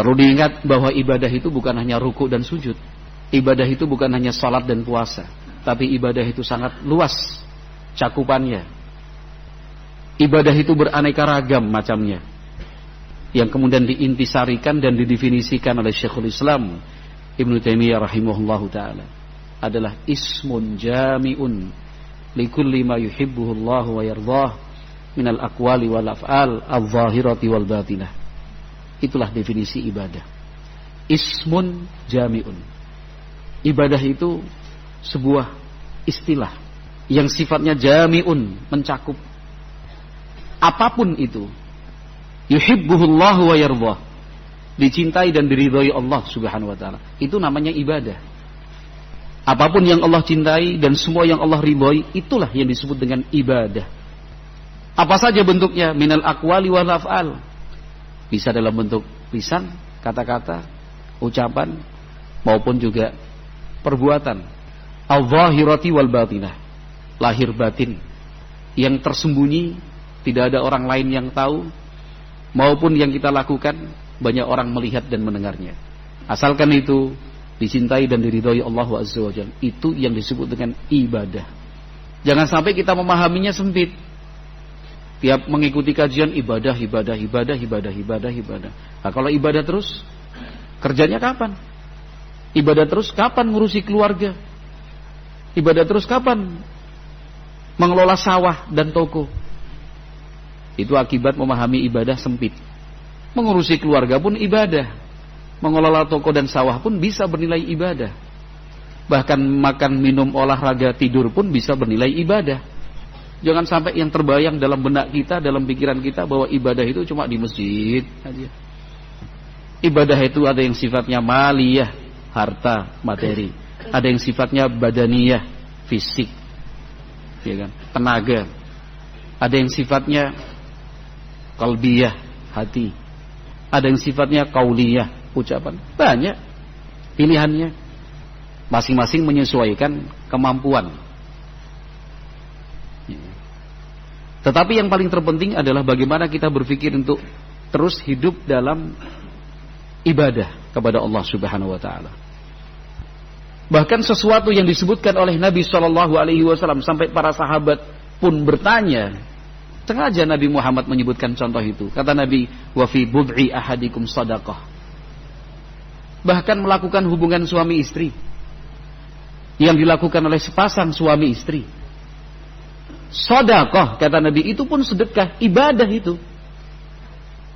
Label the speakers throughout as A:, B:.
A: Perlu diingat bahwa ibadah itu bukan hanya ruku dan sujud. Ibadah itu bukan hanya salat dan puasa, tapi ibadah itu sangat luas cakupannya. Ibadah itu beraneka ragam macamnya, yang kemudian diintisarikan dan didefinisikan oleh Syekhul Islam Ibnu Taimiyah rahimahullahu taala adalah ismun jami'un likulli ma yuhibbuhu Allah wa yardah minal aqwali wal af'al adh-dhahirati wal batinah. Itulah definisi ibadah. Ismun jami'un. Ibadah itu sebuah istilah yang sifatnya jami'un, mencakup apapun itu. Yuhibbuhullahu wa yardah, dicintai dan diridhai Allah Subhanahu wa taala. Itu namanya ibadah. Apapun yang Allah cintai dan semua yang Allah ridhai, itulah yang disebut dengan ibadah. Apa saja bentuknya? Minal aqwali wal af'al. Bisa dalam bentuk lisan, kata-kata, ucapan, maupun juga perbuatan. Al-zahirati wal batinah, lahir batin, yang tersembunyi, tidak ada orang lain yang tahu, maupun yang kita lakukan banyak orang melihat dan mendengarnya. Asalkan itu dicintai dan diridhai Allah Azza wa Jalla, itu yang disebut dengan ibadah. Jangan sampai kita memahaminya sempit. Tiap mengikuti kajian ibadah. Nah, kalau ibadah terus, kerjanya kapan? Ibadah terus kapan ngurusi keluarga? Ibadah terus kapan mengelola sawah dan toko? Itu akibat memahami ibadah sempit. Mengurusi keluarga pun ibadah, mengelola toko dan sawah pun bisa bernilai ibadah. Bahkan makan, minum, olahraga, tidur pun bisa bernilai ibadah. Jangan sampai yang terbayang dalam benak kita, dalam pikiran kita, bahwa ibadah itu cuma di masjid aja. Ibadah itu ada yang sifatnya maliyah, harta, materi. Ada yang sifatnya badaniyah, fisik, ya kan? Tenaga. Ada yang sifatnya qalbiyah, hati. Ada yang sifatnya qauliyah, ucapan. Banyak pilihannya. Masing-masing menyesuaikan kemampuan. Tetapi yang paling terpenting adalah bagaimana kita berpikir untuk terus hidup dalam ibadah kepada Allah Subhanahu wa taala. Bahkan sesuatu yang disebutkan oleh Nabi SAW sampai para sahabat pun bertanya. Sengaja Nabi Muhammad menyebutkan contoh itu. Kata Nabi, wa fi bud'i ahadikum sadaqah. Bahkan melakukan hubungan suami istri yang dilakukan oleh sepasang suami istri, sedekah, kata Nabi, itu pun sedekah, ibadah itu.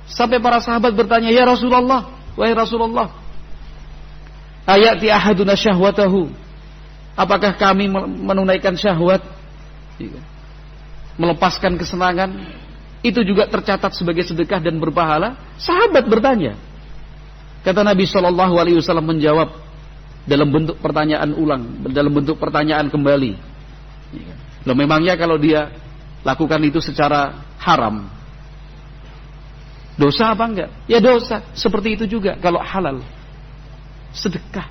A: Sampai para sahabat bertanya, ya Rasulullah, wahai Rasulullah, ayati ahaduna syahwatahu, apakah kami menunaikan syahwat, melepaskan kesenangan, itu juga tercatat sebagai sedekah dan berpahala? Sahabat bertanya. Kata Nabi SAW menjawab dalam bentuk pertanyaan ulang, dalam bentuk pertanyaan kembali. Loh, memangnya kalau dia lakukan itu secara haram, dosa apa enggak? Ya dosa. Seperti itu juga kalau halal, sedekah.